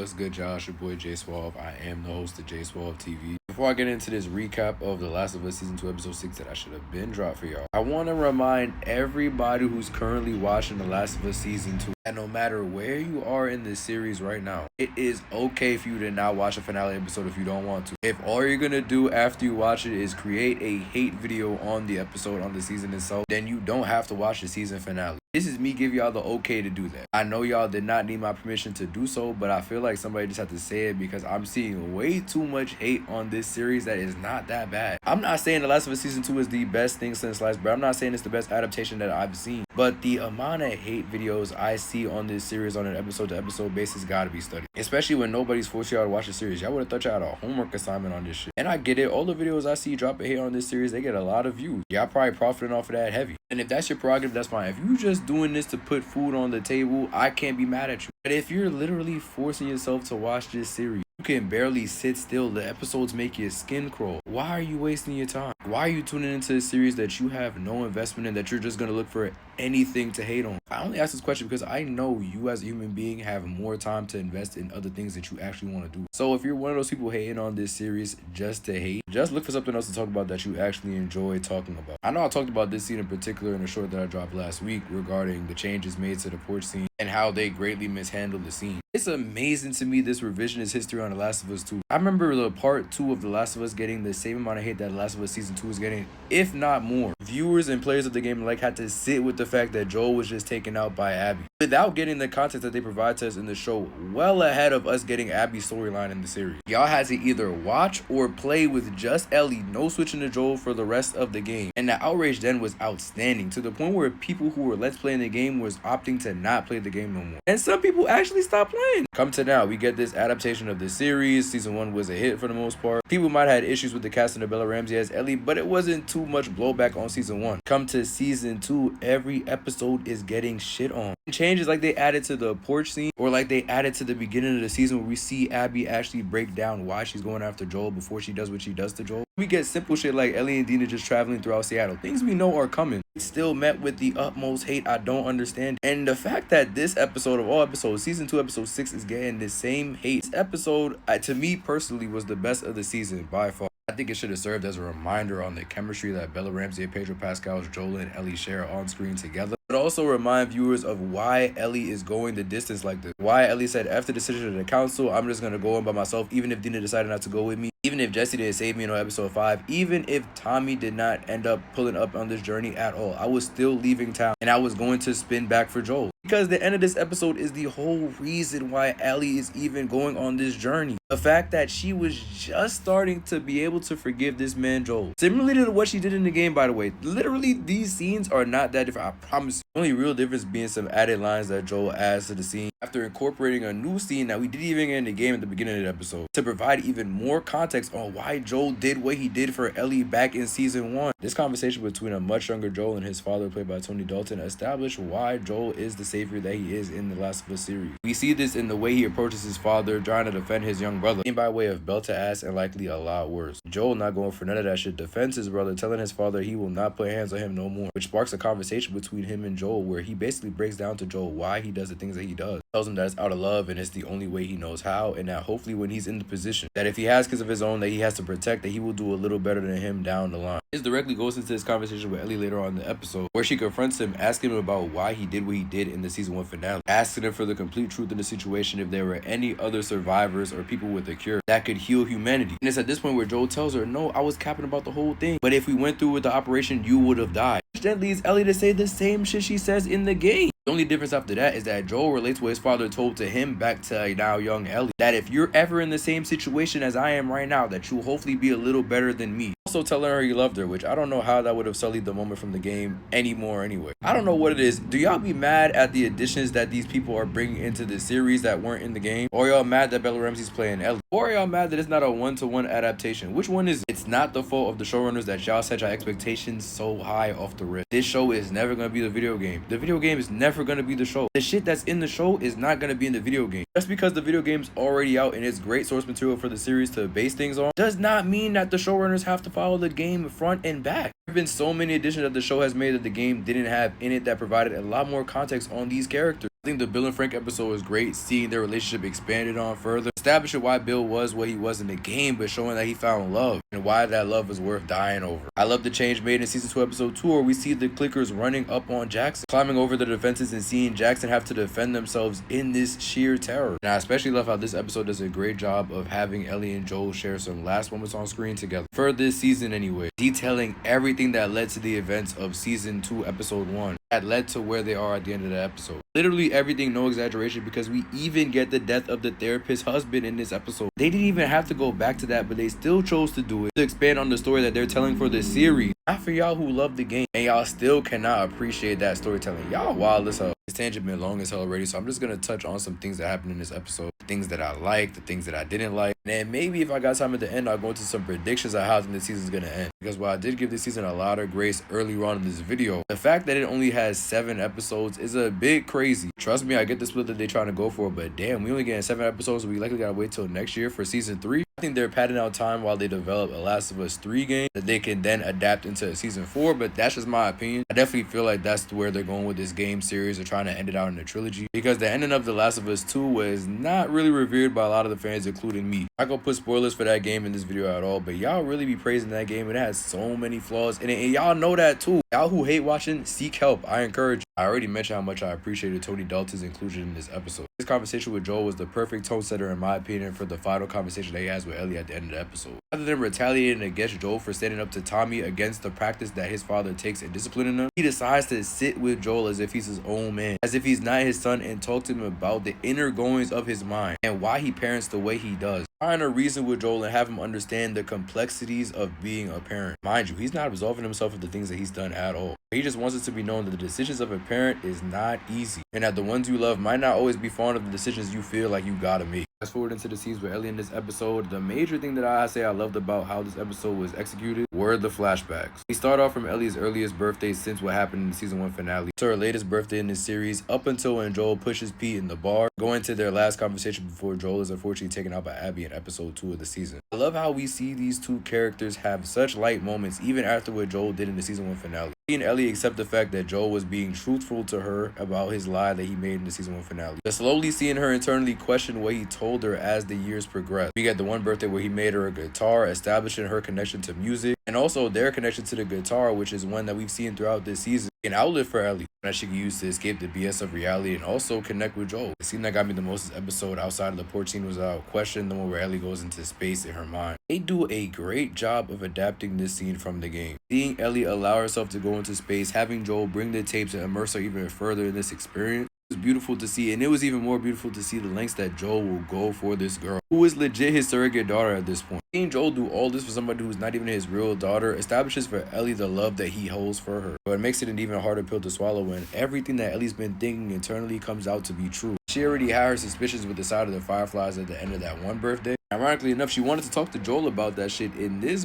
What's good, Josh? Your boy J Swab. I am the host of J Swab TV. Before I get into this recap of The Last of Us Season 2 Episode 6 that I should have been dropped for y'all, I want to remind everybody who's currently watching The Last of Us Season 2 that no matter where you are in this series right now, it is okay for you to not watch a finale episode if you don't want to. If all you're going to do after you watch it is create a hate video on the episode, on the season itself, then you don't have to watch the season finale. This is me giving y'all the okay to do that. I know y'all did not need my permission to do so, but I feel like somebody just had to say it because I'm seeing way too much hate on this series that is not that bad. I'm not saying The Last of Us Season 2 is the best thing since sliced bread. I'm not saying it's the best adaptation that I've seen, but the amount of hate videos I see on this series on an episode-to-episode basis gotta be studied. Especially when nobody's forcing y'all to watch the series. Y'all would have thought y'all had a homework assignment on this shit. And I get it. All the videos I see dropping hate on this series, they get a lot of views. Y'all probably profiting off of that heavy. And if that's your prerogative, that's fine. If you just doing this to put food on the table, I can't be mad at you. But if you're literally forcing yourself to watch this series, you can barely sit still. The episodes make your skin crawl. Why are you wasting your time? Why are you tuning into a series that you have no investment in, that you're just going to look for anything to hate on? I only ask this question because I know you as a human being have more time to invest in other things that you actually want to do. So if you're one of those people hating on this series just to hate, just look for something else to talk about that you actually enjoy talking about. I know I talked about this scene in particular in a short that I dropped last week regarding the changes made to the porch scene and how they greatly mishandled the scene. It's amazing to me, this revisionist history on The Last of Us 2. I remember the part 2 of The Last of Us getting the same amount of hate that The Last of Us Season 2 is getting, if not more. Viewers and players of the game had to sit with the fact that Joel was just taken out by Abby without getting the context that they provide to us in the show well ahead of us getting Abby's storyline in the series. Y'all had to either watch or play with just Ellie, no switching to Joel for the rest of the game. And the outrage then was outstanding, to the point where people who were let's playing the game was opting to not play the game no more. And some people actually stopped playing. Come to now, we get this adaptation of the series. Season 1 was a hit for the most part. People might have had issues with the casting of Bella Ramsey as Ellie, but it wasn't too much blowback on Season 1. Come to Season 2, every episode is getting shit on. Changes like they added to the porch scene, or like they added to the beginning of the season where we see Abby actually break down why she's going after Joel before she does what she does to Joel. We get simple shit like Ellie and Dina just traveling throughout Seattle. Things we know are coming. It's still met with the utmost hate. I don't understand. And the fact that this episode of all episodes, Season 2 Episode 6, is getting the same hate. This episode, to me personally, was the best of the season by far. I think it should have served as a reminder on the chemistry that Bella Ramsey and Pedro Pascal's Joel and Ellie share on screen together, but also remind viewers of why Ellie is going the distance like this. Why Ellie said, after the decision of the council, I'm just going to go in by myself, even if Dina decided not to go with me, even if Jesse didn't save me in episode 5, even if Tommy did not end up pulling up on this journey at all. I was still leaving town and I was going to spin back for Joel. Because the end of this episode is the whole reason why Ellie is even going on this journey. The fact that she was just starting to be able to forgive this man Joel. Similarly to what she did in the game, by the way. Literally, these scenes are not that different, I promise you. The only real difference being some added lines that Joel adds to the scene after incorporating a new scene that we didn't even get in the game at the beginning of the episode to provide even more context on why Joel did what he did for Ellie back in Season 1. This conversation between a much younger Joel and his father, played by Tony Dalton, established why Joel is the savior that he is in The Last of Us series. We see this in the way he approaches his father, trying to defend his young brother, and by way of belt to ass and likely a lot worse. Joel not going for none of that shit, defends his brother, telling his father he will not put hands on him no more, which sparks a conversation between him and Joel where he basically breaks down to Joel why he does the things that he does. Tells him that it's out of love and it's the only way he knows how, and that hopefully when he's in the position that if he has kids of his own that he has to protect, that he will do a little better than him down the line. This directly goes into this conversation with Ellie later on in the episode where she confronts him, asking him about why he did what he did in the Season 1 finale, asking him for the complete truth of the situation, if there were any other survivors or people with a cure that could heal humanity. And it's at this point where Joel tells her, no, I was capping about the whole thing, but if we went through with the operation, you would have died. Which then leads Ellie to say the same shit she says in the game. The only difference after that is that Joel relates what his father told to him back to now young Ellie, that if you're ever in the same situation as I am right now, that you'll hopefully be a little better than me. Also telling her he loved her, which I don't know how that would have sullied the moment from the game anymore anyway. I don't know what it is. Do y'all be mad at the additions that these people are bringing into the series that weren't in the game? Or y'all mad that Bella Ramsey's playing Ellie? Or y'all mad that it's not a one-to-one adaptation? Which one is it? It's not the fault of the showrunners that y'all set your expectations so high off the rip. This show is never going to be the video game. The video game is never going to be the show. The shit that's in the show is not going to be in the video game. Just because the video game's already out and it's great source material for the series to base things on does not mean that the showrunners have to follow the game front and back. There have been so many additions that the show has made that the game didn't have in it that provided a lot more context on these characters. I think the Bill and Frank episode was great, seeing their relationship expanded on further, establishing why Bill was what he was in the game, but showing that he found love and why that love was worth dying over. I love the change made in season 2 episode 2 where we see the clickers running up on Jackson, climbing over the defenses and seeing Jackson have to defend themselves in this sheer terror. And I especially love how this episode does a great job of having Ellie and Joel share some last moments on screen together for this season anyway, detailing everything that led to the events of season 2 episode 1 that led to where they are at the end of the episode. Literally everything, no exaggeration, because we even get the death of the therapist's husband in this episode. They didn't even have to go back to that, but they still chose to do it to expand on the story that they're telling for this series. Not for y'all who love the game and y'all still cannot appreciate that storytelling. Y'all wild as hell. This tangent been long as hell already, so I'm just gonna touch on some things that happened in this episode, the things that I liked, the things that I didn't like, and then maybe if I got time at the end, I'll go into some predictions of how I think the season's gonna end. Because while I did give this season a lot of grace early on in this video, the fact that it only has 7 episodes is a bit crazy. Trust me, I get the split that they're trying to go for, but damn, we only getting 7 episodes, so we likely gotta wait till next year for season 3. I think they're padding out time while they develop a Last of Us 3 game that they can then adapt into season 4, but that's just my opinion. I definitely feel like that's where they're going with this game series. They're trying to end it out in a trilogy because the ending of The Last of Us 2 was not really revered by a lot of the fans, including me. I'm not gonna put spoilers for that game in this video at all, but y'all really be praising that game. It has so many flaws in it, and y'all know that too. Y'all who hate watching, seek help. I encourage you. I already mentioned how much I appreciated Tony Dalton's inclusion in this episode. This conversation with Joel was the perfect tone setter in my opinion for the final conversation that he has with Ellie at the end of the episode. Rather than retaliating against Joel for standing up to Tommy against the practice that his father takes in disciplining him, he decides to sit with Joel as if he's his own man, as if he's not his son, and talk to him about the inner goings of his mind and why he parents the way he does. Trying to reason with Joel and have him understand the complexities of being a parent. Mind you, he's not absolving himself of the things that he's done at all. He just wants it to be known that the decisions of a parent is not easy, and that the ones you love might not always be fond of the decisions you feel like you gotta make. Fast forward into the scenes with Ellie in this episode, the major thing that I say I loved about how this episode was executed were the flashbacks. We start off from Ellie's earliest birthday since what happened in the season 1 finale to her latest birthday in this series, up until when Joel pushes Pete in the bar, going to their last conversation before Joel is unfortunately taken out by Abby in episode 2 of the season. I love how we see these two characters have such light moments even after what Joel did in the season 1 finale. Seeing Ellie accept the fact that Joel was being truthful to her about his lie that he made in the season 1 finale. But slowly seeing her internally question what he told her as the years progressed. We get the one birthday where he made her a guitar, establishing her connection to music, and also their connection to the guitar, which is one that we've seen throughout this season. An outlet for Ellie that she can use to escape the BS of reality and also connect with Joel. The scene that got me the most this episode outside of the porch scene was without question the one where Ellie goes into space in her mind. They do a great job of adapting this scene from the game. Seeing Ellie allow herself to go into space, having Joel bring the tapes and immerse her even further in this experience, was beautiful to see, and it was even more beautiful to see the lengths that Joel will go for this girl, who is legit his surrogate daughter at this point. Seeing Joel do all this for somebody who's not even his real daughter establishes for Ellie the love that he holds for her. But it makes it an even harder pill to swallow when everything that Ellie's been thinking internally comes out to be true. She already had her suspicions with the side of the Fireflies at the end of that one birthday. Ironically enough, she wanted to talk to Joel about that shit in this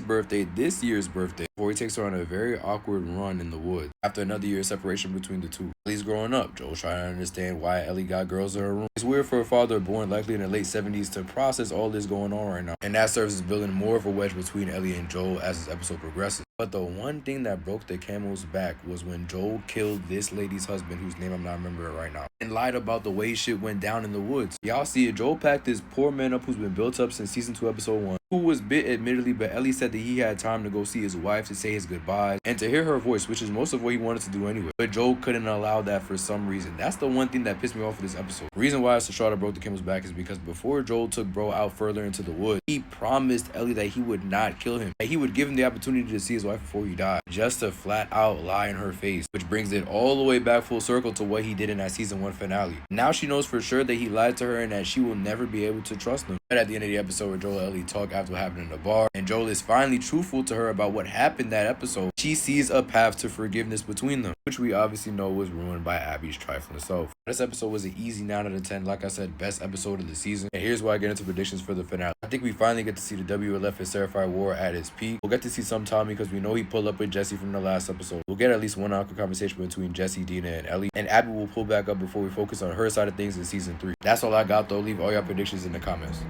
year's birthday, before he takes her on a very awkward run in the woods. After another year of separation between the two. Ellie's growing up. Joel's trying to understand why Ellie got girls in her room. It's weird for a father born likely in the late 70s to process all this going on right now. And that serves as building more of a wedge between Ellie and Joel as this episode progresses. But the one thing that broke the camel's back was when Joel killed this lady's husband, whose name I'm not remembering right now, and lied about the way shit went down in the woods. Y'all see it, Joel packed this poor man up who's been built up since season 2 episode 1, who was bit admittedly, but Ellie said that he had time to go see his wife to say his goodbyes and to hear her voice, which is most of what he wanted to do anyway. But Joel couldn't allow that for some reason. That's the one thing that pissed me off of this episode. The reason why it's the straw that broke the camel's back is because before Joel took bro out further into the woods, he promised Ellie that he would not kill him, that he would give him the opportunity to see his wife before he died, just to flat out lie in her face, which brings it all the way back full circle to what he did in that season 1 finale. Now she knows for sure that he lied to her and that she will never be able to trust him. But at the end of the episode where Joel and Ellie talk after what happened in the bar, and Joel is finally truthful to her about what happened that episode, she sees a path to forgiveness between them, which we obviously know was ruined by Abby's trifling self. This episode was an easy 9 out of 10. Like I said, best episode of the season. And here's why I get into predictions for the finale. I think we finally get to see the WLF and Seraphire War at its peak. We'll get to see some Tommy because we know he pulled up with Jesse from the last episode. We'll get at least one awkward conversation between Jesse, Dina, and Ellie. And Abby will pull back up before we focus on her side of things in season 3. That's all I got though. Leave all your predictions in the comments.